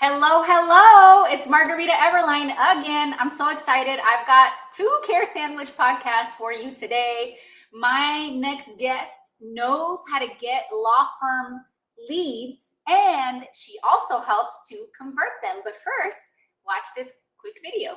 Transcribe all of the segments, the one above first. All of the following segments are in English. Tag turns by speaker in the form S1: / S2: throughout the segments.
S1: Hello, hello. It's Margarita Everline again. I'm so excited. I've got two Care Sandwich podcasts for you today. My next guest knows how to get law firm leads, and she also helps to convert them. But first, watch this quick video.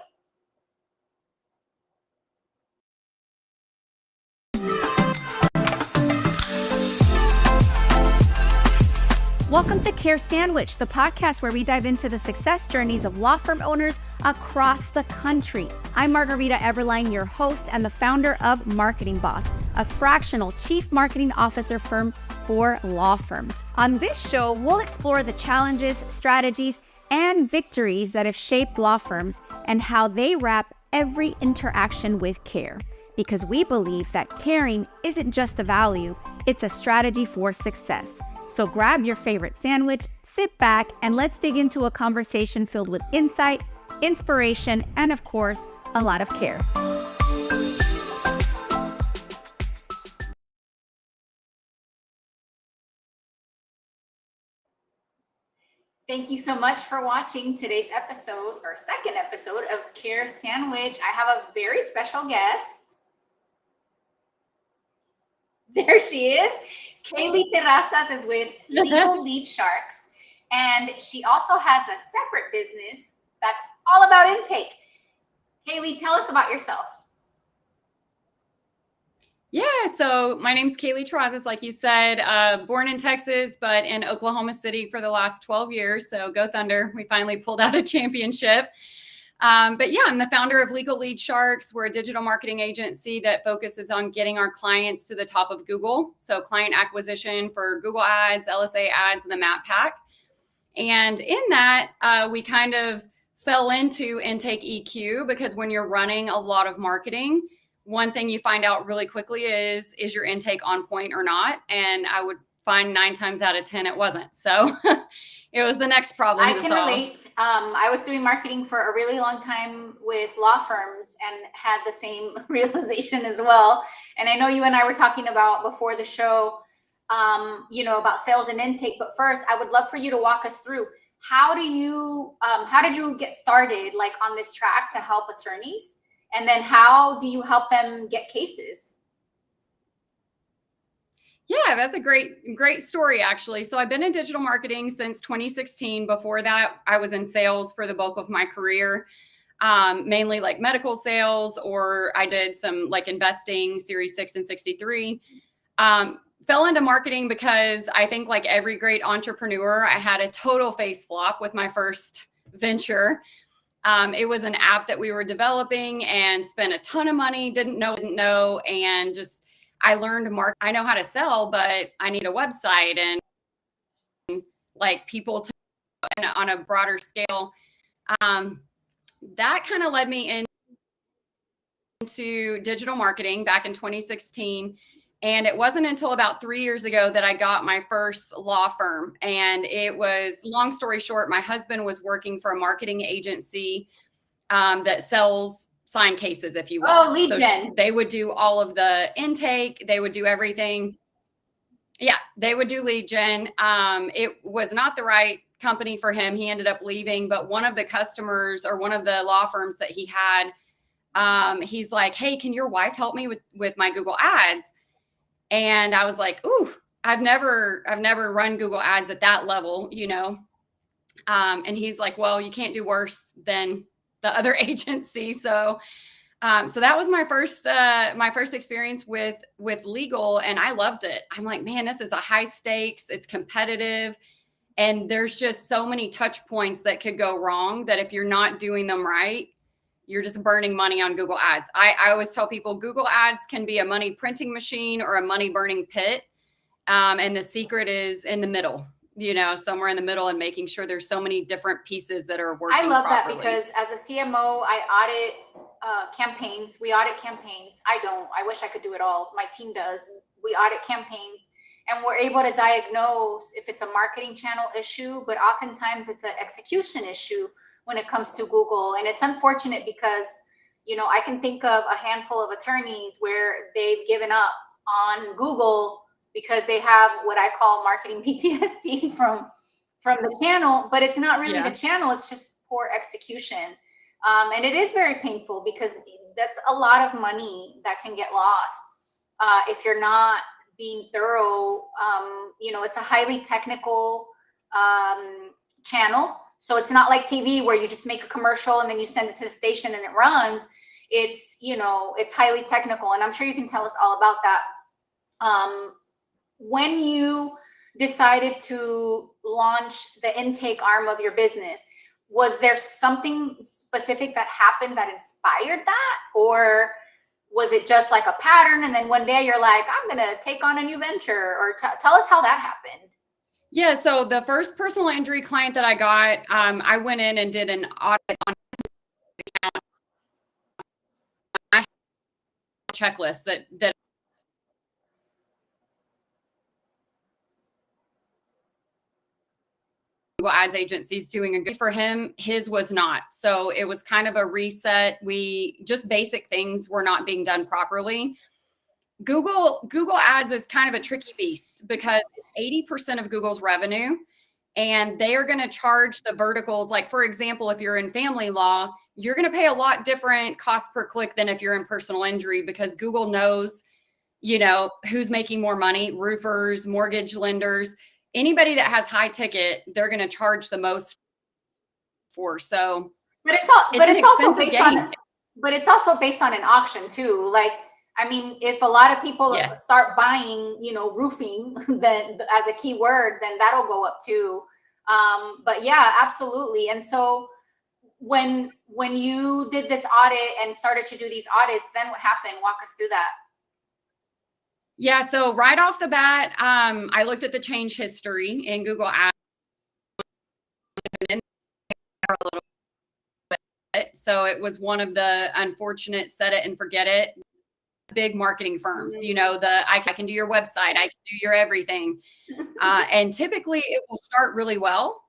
S2: Welcome to Care Sandwich, the podcast where we dive into the success journeys of law firm owners across the country. I'm Margarita Everline, your host and the founder of Marketing Boss, a fractional chief marketing officer firm for law firms. On this show, we'll explore the challenges, strategies, and victories that have shaped law firms and how they wrap every interaction with care. Because we believe that caring isn't just a value, it's a strategy for success. So grab your favorite sandwich, sit back, and let's dig into a conversation filled with insight, inspiration, and of course, a lot of care.
S1: Thank you so much for watching today's episode, or second episode of Care Sandwich. I have a very special guest. There she is. Kaylee Terrazas is with Legal Lead Sharks, and she also has a separate business that's all about intake. Kaylee, tell us about yourself.
S3: Yeah, so my name's Kaylee Terrazas, like you said, born in Texas, but in Oklahoma City for the last 12 years. So go Thunder. We finally pulled out a championship. But yeah, I'm the founder of Legal Lead Sharks. We're a digital marketing agency that focuses on getting our clients to the top of Google. So client acquisition for Google ads, LSA ads, and the map pack. And in that, we kind of fell into intake EQ because when you're running a lot of marketing, one thing you find out really quickly is your intake on point or not? And I would find 9 times out of 10, it wasn't. So it was the next problem
S1: I
S3: to
S1: can
S3: solve.
S1: relate. I was doing marketing for a really long time with law firms and had the same realization as well. And I know you and I were talking about before the show, about sales and intake. But first, I would love for you to walk us through how did you get started like on this track to help attorneys? And then how do you help them get cases?
S3: Yeah, that's a great story, actually. So I've been in digital marketing since 2016. Before that, I was in sales for the bulk of my career, mainly like medical sales, or I did some like investing, Series 6 and 63. Fell into marketing because I think like every great entrepreneur, I had a total face flop with my first venture. It was an app that we were developing and spent a ton of money, didn't know, and just I learned I know how to sell, but I need a website and like people to on a broader scale. That kind of led me into digital marketing back in 2016. And it wasn't until about 3 years ago that I got my first law firm. And it was, long story short, my husband was working for a marketing agency that sells sign cases, if you will.
S1: Oh, lead gen.
S3: They would do all of the intake. They would do everything. Yeah, they would do lead gen. It was not the right company for him. He ended up leaving, but one of the customers or one of the law firms that he had, he's like, hey, can your wife help me with my Google ads? And I was like, ooh, I've never run Google ads at that level, and he's like, well, you can't do worse than the other agency. So that was my first experience with legal, and I loved it. I'm like, man, this is a high stakes, it's competitive, and there's just so many touch points that could go wrong that if you're not doing them right, you're just burning money on Google ads. I always tell people Google ads can be a money printing machine or a money burning pit. And the secret is in the middle, somewhere in the middle, and making sure there's so many different pieces that are working.
S1: I love
S3: properly.
S1: That because as a CMO, I audit campaigns. We audit campaigns. I don't. I wish I could do it all. My team does. We audit campaigns, and we're able to diagnose if it's a marketing channel issue, but oftentimes it's an execution issue when it comes to Google. And it's unfortunate because, I can think of a handful of attorneys where they've given up on Google because they have what I call marketing PTSD from from the channel, but it's not really
S3: Yeah.
S1: the channel. It's just poor execution. And it is very painful because that's a lot of money that can get lost if you're not being thorough. It's a highly technical channel. So it's not like TV where you just make a commercial and then you send it to the station and it runs. It's highly technical. And I'm sure you can tell us all about that. When you decided to launch the intake arm of your business, was there something specific that happened that inspired that? Or was it just like a pattern? And then one day you're like, I'm going to take on a new venture, or tell us how that happened.
S3: Yeah. So the first personal injury client that I got, I went in and did an audit on his account. I had a checklist that Google Ads agencies doing a good for him. His was not. So it was kind of a reset. Just basic things were not being done properly. Google Ads is kind of a tricky beast because 80% of Google's revenue, and they are going to charge the verticals. Like, for example, if you're in family law, you're going to pay a lot different cost per click than if you're in personal injury, because Google knows, who's making more money: roofers, mortgage lenders, anybody that has high ticket, they're going to charge the most for. So,
S1: but it's also based on an auction too. Like, I mean, if a lot of people start buying, roofing, then as a keyword, then that'll go up too. But yeah, absolutely. And so when you did this audit and started to do these audits, then what happened? Walk us through that.
S3: Yeah. So right off the bat, I looked at the change history in Google Ads. A little bit. So it was one of the unfortunate set it and forget it big marketing firms. I can do your website, I can do your everything. And typically it will start really well,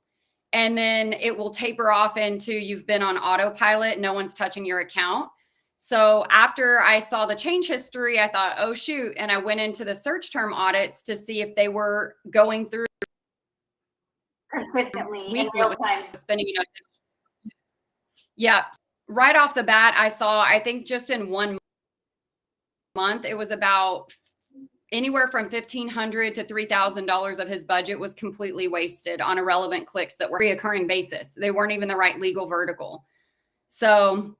S3: and then it will taper off into you've been on autopilot, no one's touching your account. So after I saw the change history, I thought, oh shoot. And I went into the search term audits to see if they were going through
S1: consistently in real time.
S3: Spending, yeah. Right off the bat, I think just in 1 month, it was about anywhere from $1,500 to $3,000 of his budget was completely wasted on irrelevant clicks that were reoccurring basis. They weren't even the right legal vertical. So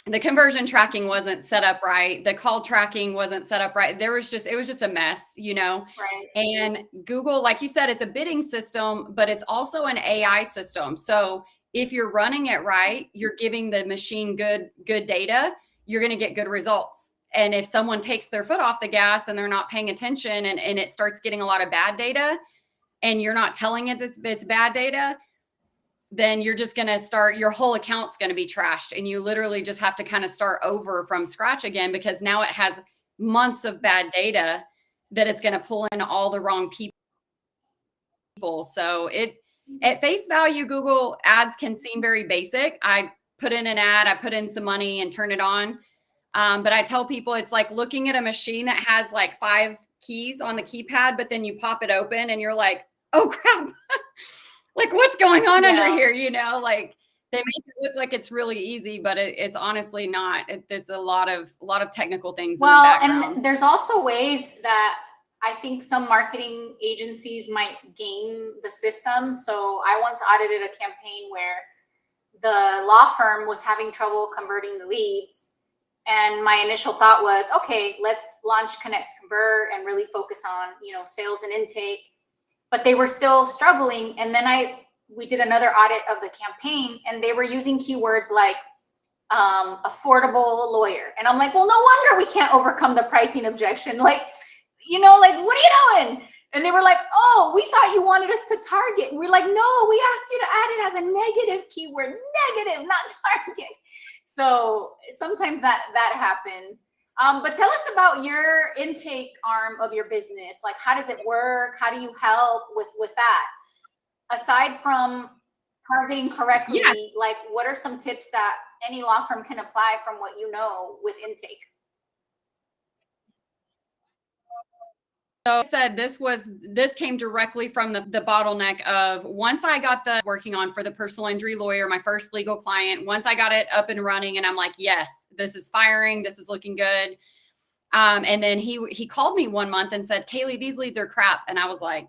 S3: the conversion tracking wasn't set up right. The call tracking wasn't set up right. It was just a mess,
S1: Right.
S3: And Google, like you said, it's a bidding system, but it's also an AI system. So if you're running it right, you're giving the machine good data, you're going to get good results. And if someone takes their foot off the gas and they're not paying attention, and it starts getting a lot of bad data, and you're not telling it it's bad data, then you're just going to start, your whole account's going to be trashed. And you literally just have to kind of start over from scratch again, because now it has months of bad data that it's going to pull in all the wrong people. So at face value, Google Ads can seem very basic. I put in an ad, I put in some money and turn it on. But I tell people it's like looking at a machine that has like 5 keys on the keypad, but then you pop it open and you're like, oh crap, like what's going on under here? Like they make it look like it's really easy, but it's honestly not. There's a lot of technical things in the background.
S1: And there's also ways that I think some marketing agencies might game the system. So I once audited a campaign where the law firm was having trouble converting the leads. And my initial thought was, okay, let's launch Connect Convert and really focus on, sales and intake. But they were still struggling. And then we did another audit of the campaign, and they were using keywords like affordable lawyer. And I'm like, well, no wonder we can't overcome the pricing objection. Like, what are you doing? And they were like, oh, we thought you wanted us to target. We're like, no, we asked you to add it as a negative keyword, negative, not target. So sometimes that happens. But tell us about your intake arm of your business. Like, how does it work? How do you help with that? Aside from targeting correctly, like what are some tips that any law firm can apply from what you know with intake?
S3: I said this came directly from the bottleneck of once I got the working on for the personal injury lawyer, my first legal client, once I got it up and running and I'm like, yes, this is firing. This is looking good. And then he called me one month and said, Kaylee, these leads are crap. And I was like,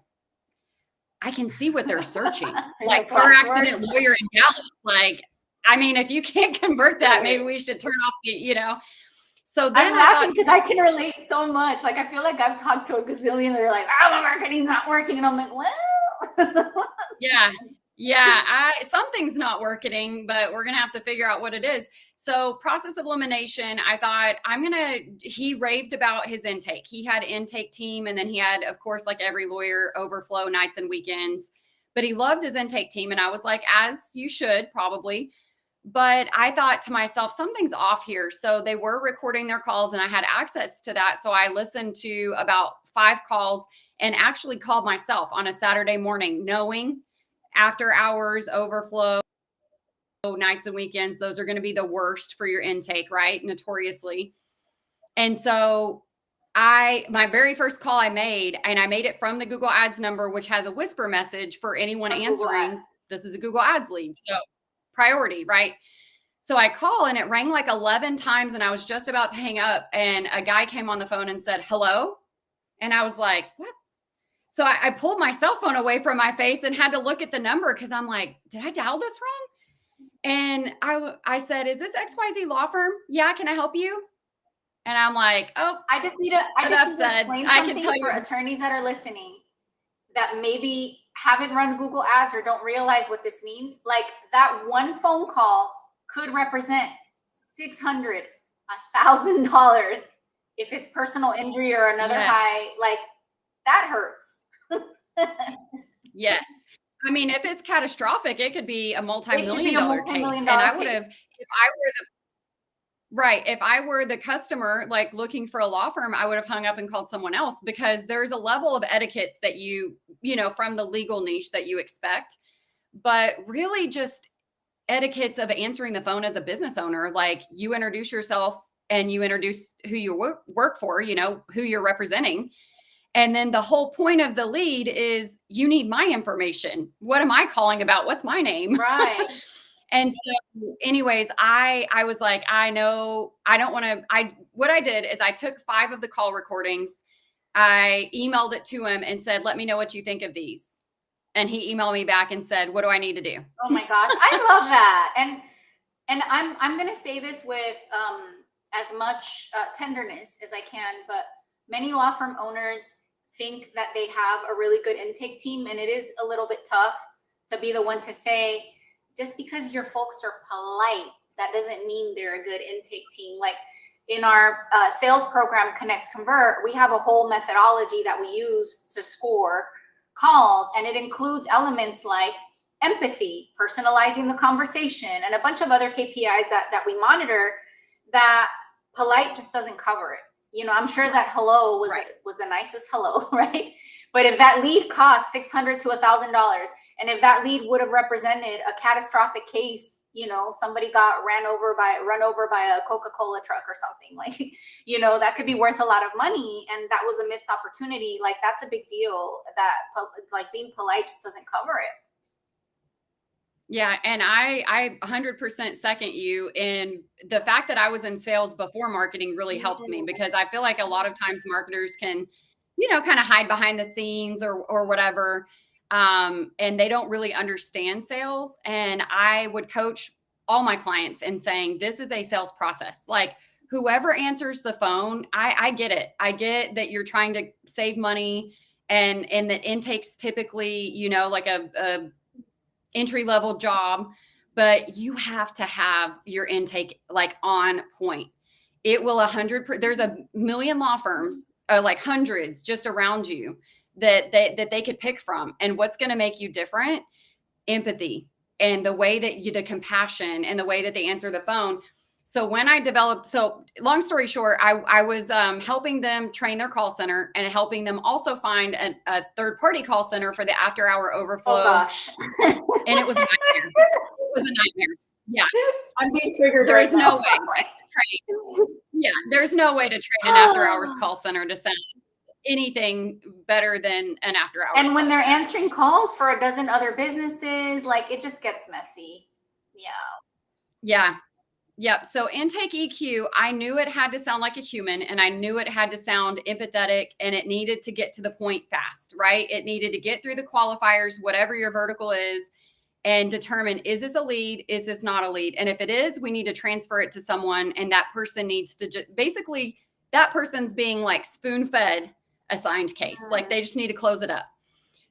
S3: I can see what they're searching. Like car accident lawyer in Dallas. Like, I mean, if you can't convert that, maybe we should turn off the. So then
S1: I'm laughing because I can relate so much. Like, I feel like I've talked to a gazillion. They're like, "Oh, my marketing's not working," and I'm like, "Well."
S3: Yeah. Something's not working, but we're gonna have to figure out what it is. So process of elimination. I thought he raved about his intake. He had intake team, and then he had, of course, like every lawyer, overflow nights and weekends. But he loved his intake team, and I was like, as you should probably. But I thought to myself, something's off here. So they were recording their calls and I had access to that. So I listened to about 5 calls and actually called myself on a Saturday morning, knowing after hours, overflow, nights and weekends, those are going to be the worst for your intake, right? Notoriously. And so my very first call I made, and I made it from the Google Ads number, which has a whisper message for anyone answering. This is a Google Ads lead. So priority, right? So I call and it rang like 11 times and I was just about to hang up and a guy came on the phone and said, hello. And I was like, what? So I pulled my cell phone away from my face and had to look at the number because I'm like, did I dial this wrong? And I said, is this XYZ law firm? Yeah. Can I help you? And I'm like, oh,
S1: I just need to explain something for attorneys that are listening that maybe haven't run Google Ads or don't realize what this means. Like, that one phone call could represent $600, $1,000 if it's personal injury or another high. Like, that hurts.
S3: Yes. I mean, if it's catastrophic, it could be a multi-million-dollar case. And I would have, if I were the customer, like looking for a law firm, I would have hung up and called someone else because there's a level of etiquettes that from the legal niche that you expect, but really just etiquettes of answering the phone as a business owner. Like, you introduce yourself and you introduce who you work for, who you're representing. And then the whole point of the lead is you need my information. What am I calling about? What's my name?
S1: Right.
S3: And so anyways, I was like, I know I don't want to, what I did is I took 5 of the call recordings. I emailed it to him and said, let me know what you think of these. And he emailed me back and said, what do I need to do?
S1: Oh my gosh. I love that. And I'm going to say this with as much tenderness as I can, but many law firm owners think that they have a really good intake team. And it is a little bit tough to be the one to say, just because your folks are polite, that doesn't mean they're a good intake team. Like, in our sales program, Connect Convert, we have a whole methodology that we use to score calls. And it includes elements like empathy, personalizing the conversation, and a bunch of other KPIs that we monitor that polite just doesn't cover it. I'm sure that hello was the nicest hello, right? But if that lead costs $600 to $1,000, and if that lead would have represented a catastrophic case, somebody got run over by a Coca-Cola truck or something, like, that could be worth a lot of money. And that was a missed opportunity. Like, that's a big deal that, like, being polite just doesn't cover it.
S3: Yeah. And I 100% second you. And the fact that I was in sales before marketing really helps me, because I feel like a lot of times marketers can, kind of hide behind the scenes or whatever. And they don't really understand sales. And I would coach all my clients in saying, this is a sales process. Like, whoever answers the phone, I get it. I get that you're trying to save money and that intake's typically, like a entry-level job, but you have to have your intake like on point. It will there's a million law firms, like hundreds just around you that they could pick from. And what's going to make you different? Empathy and the way that the compassion and the way that they answer the phone. So when I developed, long story short, I was helping them train their call center and helping them also find a third-party call center for the after-hour overflow.
S1: Oh gosh.
S3: And it was a nightmare. It was a nightmare. Yeah.
S1: I'm being triggered.
S3: There's no way to train. Yeah, there's no way to train an after-hours call center to send. anything better than an after hours.
S1: And when
S3: call
S1: they're
S3: center.
S1: answering calls for a dozen other businesses, like it just gets messy. Yeah.
S3: Yeah. Yep. So intake EQ, I knew it had to sound like a human, and I knew it had to sound empathetic, and it needed to get to the point fast, right? It needed to get through the qualifiers, whatever your vertical is, and determine, is this a lead? Is this not a lead? And if it is, we need to transfer it to someone, and that person needs to just basically, that person's being like spoon fed assigned case. Like they just need to close it up.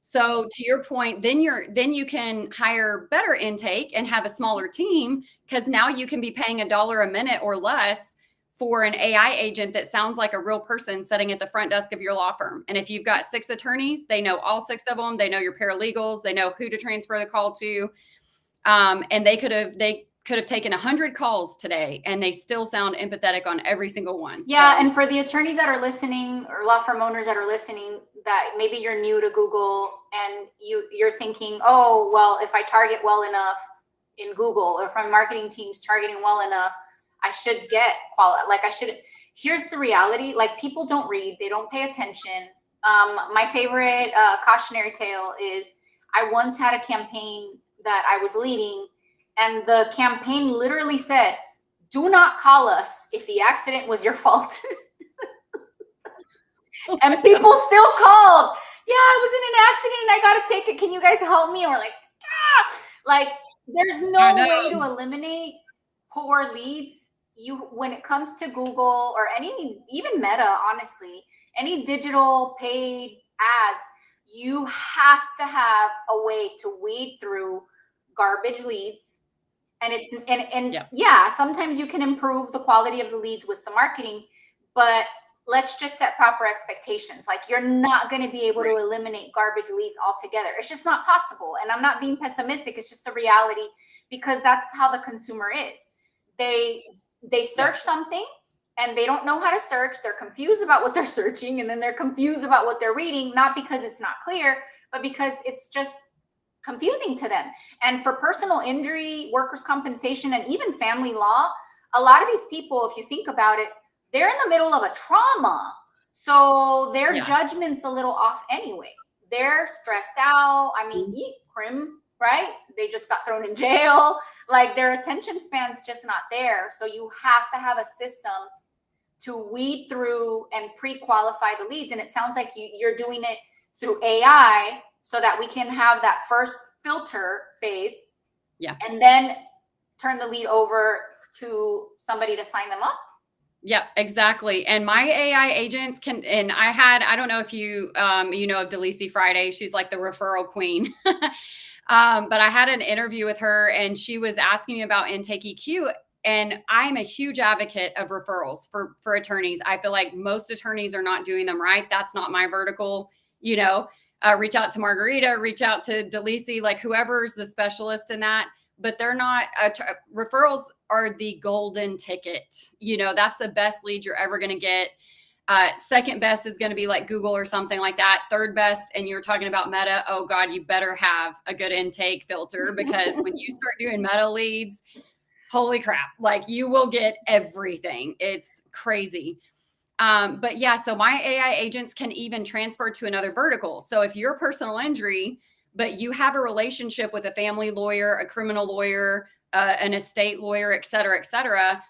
S3: So to your point, then you can hire better intake and have a smaller team, because now you can be paying $1 a minute or less for an AI agent that sounds like a real person sitting at the front desk of your law firm. And if you've got 6 attorneys, they know all 6 of them. They know your paralegals. They know who to transfer the call to. And they could have taken 100 calls today, and they still sound empathetic on every single one.
S1: Yeah.
S3: So,
S1: And for the attorneys that are listening, or law firm owners that are listening, that maybe you're new to Google and you're thinking, oh, well, if I target well enough in Google, or if my marketing team's targeting well enough, I should get quality. Like I should. Here's the reality. Like people don't read, they don't pay attention. My favorite cautionary tale is I once had a campaign that I was leading, and the campaign literally said, do not call us if the accident was your fault. And people still called. Yeah, I was in an accident and I got a ticket. Can you guys help me? And we're like, ah! Like there's no way to eliminate poor leads. When it comes to Google or even Meta, honestly, any digital paid ads, you have to have a way to weed through garbage leads. And yeah, sometimes you can improve the quality of the leads with the marketing, but let's just set proper expectations. Like you're not going to be able to eliminate garbage leads altogether. It's just not possible. And I'm not being pessimistic. It's just a reality, because that's how the consumer is. They search something and they don't know how to search. They're confused about what they're searching, and then they're confused about what they're reading, not because it's not clear, but because it's just confusing to them. And for personal injury, workers' compensation, and even family law, a lot of these people, if you think about it, they're in the middle of a trauma. So their judgment's a little off anyway. They're stressed out. I mean, crim, right? They just got thrown in jail. Like their attention span's just not there. So you have to have a system to weed through and pre-qualify the leads. And it sounds like you're doing it through AI, so that we can have that first filter phase. Yeah. And then turn the lead over to somebody to sign them up.
S3: Yep, exactly. And my AI agents can, and I don't know if you know of Delisi Friday. She's like the referral queen. But I had an interview with her, and she was asking me about intake EQ. And I'm a huge advocate of referrals for attorneys. I feel like most attorneys are not doing them right. That's not my vertical, reach out to Margarita, reach out to Delisi, like whoever's the specialist in that. But they're not, referrals are the golden ticket. That's the best lead you're ever going to get. Second best is going to be like Google or something like that. Third best, and you're talking about Meta, oh God, you better have a good intake filter, because when you start doing Meta leads, holy crap, like you will get everything. It's crazy. But yeah, so my AI agents can even transfer to another vertical. So if you're personal injury, but you have a relationship with a family lawyer, a criminal lawyer, an estate lawyer, et cetera,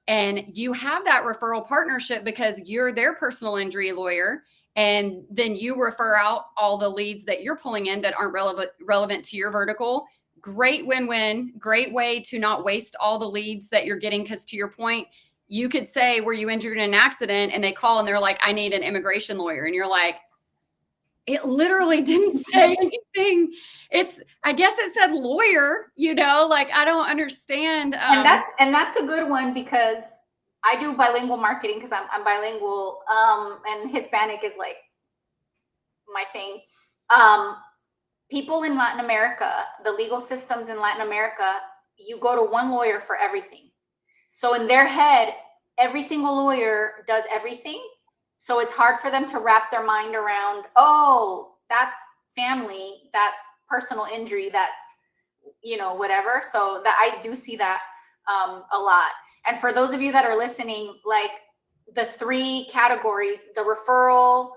S3: and you have that referral partnership because you're their personal injury lawyer, and then you refer out all the leads that you're pulling in that aren't relevant to your vertical. Great win-win, great way to not waste all the leads that you're getting. Because to your point, you could say, were you injured in an accident? And they call and they're like, I need an immigration lawyer. And you're like, it literally didn't say anything. I guess it said lawyer, like, I don't understand.
S1: And that's a good one, because I do bilingual marketing, because I'm bilingual, and Hispanic is like my thing. People in Latin America, the legal systems in Latin America, you go to one lawyer for everything. So in their head, every single lawyer does everything. So it's hard for them to wrap their mind around, oh, that's family, that's personal injury, that's, whatever. So that I do see that a lot. And for those of you that are listening, like the 3 categories, the referral,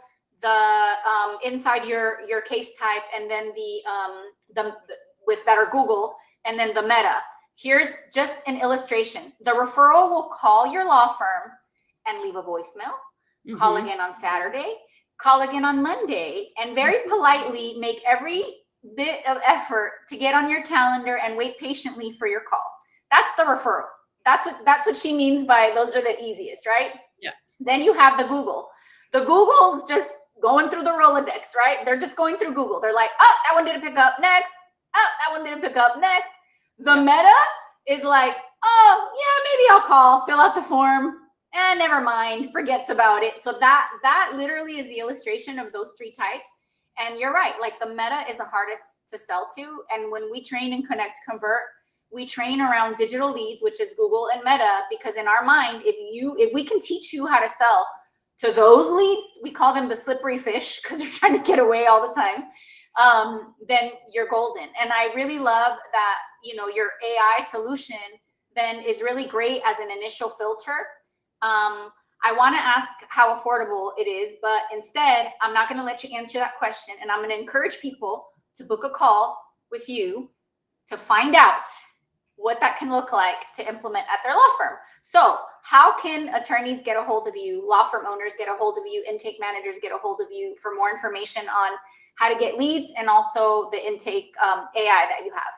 S1: inside your case type, and then the with that are Google, and then the meta. Here's just an illustration. The referral will call your law firm and leave a voicemail, call again on Saturday, call again on Monday, and very politely make every bit of effort to get on your calendar and wait patiently for your call. That's the referral. That's what she means by those are the easiest, right?
S3: Yeah.
S1: Then you have the Google. The Google's just going through the Rolodex, right? They're just going through Google. They're like, oh, that one didn't pick up, next. Oh, that one didn't pick up, next. The meta is like, oh, yeah, maybe I'll call, fill out the form, and never mind, forgets about it. So that literally is the illustration of those three types. And you're right, like the meta is the hardest to sell to. And when we train in Connect Convert, we train around digital leads, which is Google and Meta, because in our mind, if we can teach you how to sell to those leads, we call them the slippery fish because they're trying to get away all the time, then you're golden. And I really love that, your AI solution then is really great as an initial filter. I want to ask how affordable it is, but instead, I'm not going to let you answer that question. And I'm going to encourage people to book a call with you to find out what that can look like to implement at their law firm. So how can attorneys get a hold of you, law firm owners get a hold of you, intake managers get a hold of you for more information on how to get leads and also the intake AI that you have?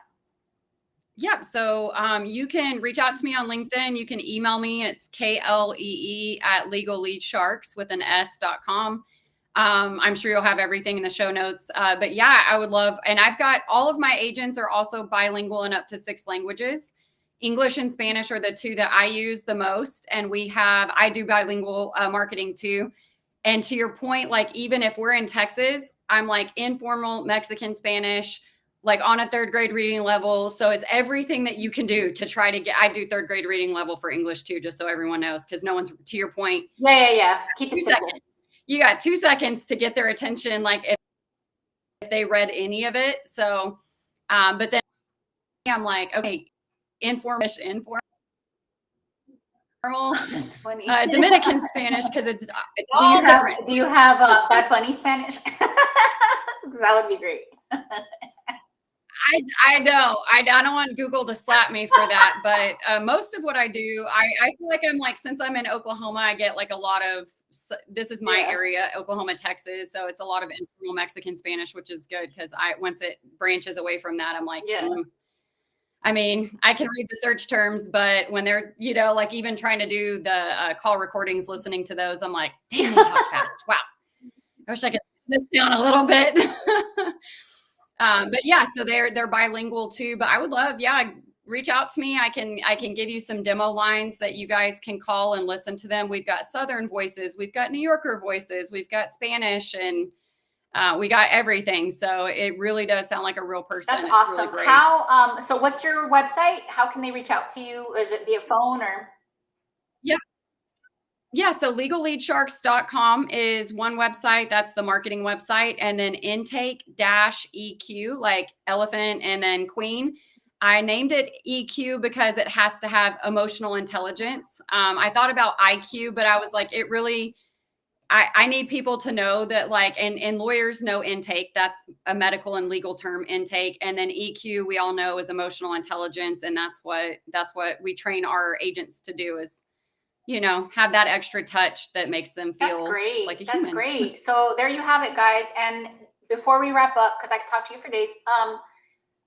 S3: Yeah. So you can reach out to me on LinkedIn. You can email me. It's KLEE@legalleadsharks with an S.com. I'm sure you'll have everything in the show notes. But yeah, I would love, and I've got all of my agents are also bilingual in up to 6 languages. English and Spanish are the 2 that I use the most. And I do bilingual marketing too. And to your point, like, even if we're in Texas, I'm like informal Mexican Spanish, like on a 3rd grade reading level. So it's everything that you can do to try to I do 3rd grade reading level for English too, just so everyone knows, because no one's, to your point.
S1: Yeah. Keep it
S3: 2
S1: simple.
S3: seconds. You got 2 seconds to get their attention, like if they read any of it. So, but then I'm like, okay, informal.
S1: That's funny.
S3: Dominican Spanish, because it's all different.
S1: Do you have Bad Bunny Spanish? That would be great.
S3: I know. I don't want Google to slap me for that, but most of what I do, I feel like I'm like, since I'm in Oklahoma, I get like a lot of, this is my area, Oklahoma, Texas. So it's a lot of informal Mexican Spanish, which is good because once it branches away from that, I'm like, I mean, I can read the search terms, but when they're, like even trying to do the call recordings, listening to those, I'm like, damn, they talk fast. Wow. I wish I could slow this down a little bit. But yeah, so they're bilingual too, but I would love, reach out to me. I can give you some demo lines that you guys can call and listen to them. We've got Southern voices, we've got New Yorker voices, we've got Spanish, and we got everything. So it really does sound like a real person.
S1: That's awesome. Really great. How, so what's your website? How can they reach out to you? Is it via phone or?
S3: Yeah. So legalleadsharks.com is one website. That's the marketing website. And then intake-EQ, like elephant and then queen. I named it EQ because it has to have emotional intelligence. I thought about IQ, but I was like, it really, I need people to know that, like, and lawyers know intake. That's a medical and legal term, intake. And then EQ, we all know, is emotional intelligence. And that's what we train our agents to do, is, have that extra touch that makes them feel like a human.
S1: That's great. So there you have it, guys. And before we wrap up, because I could talk to you for days,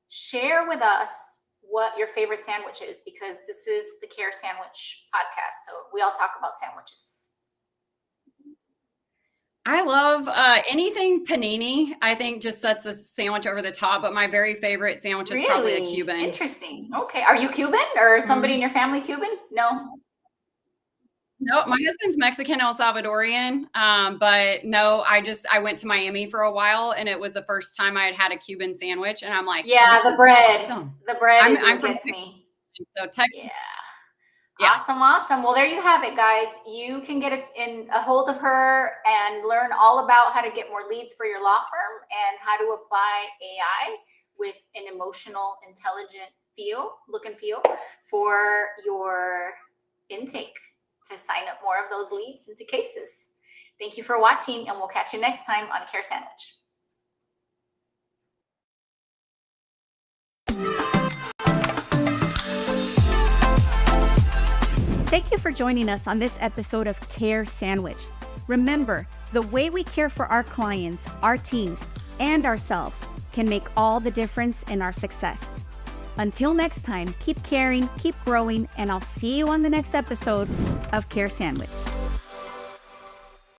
S1: share with us what your favorite sandwich is, because this is the Care Sandwich podcast. So we all talk about sandwiches.
S3: I love anything panini. I think just sets a sandwich over the top, but my very favorite sandwich is probably a Cuban.
S1: Interesting. Okay. Are you Cuban, or somebody in your family Cuban?
S3: No, my husband's Mexican, El Salvadorian. But no, I went to Miami for a while, and it was the first time I had a Cuban sandwich, and I'm like,
S1: the bread. Awesome. The bread I'm from me.
S3: So Texas.
S1: Yeah. Awesome. Well, there you have it, guys. You can get a hold of her and learn all about how to get more leads for your law firm and how to apply AI with an emotional, intelligent look and feel for your intake to sign up more of those leads into cases. Thank you for watching, and we'll catch you next time on Care Sandwich.
S2: Thank you for joining us on this episode of Care Sandwich. Remember, the way we care for our clients, our teams, and ourselves can make all the difference in our success. Until next time, keep caring, keep growing, and I'll see you on the next episode of Care Sandwich.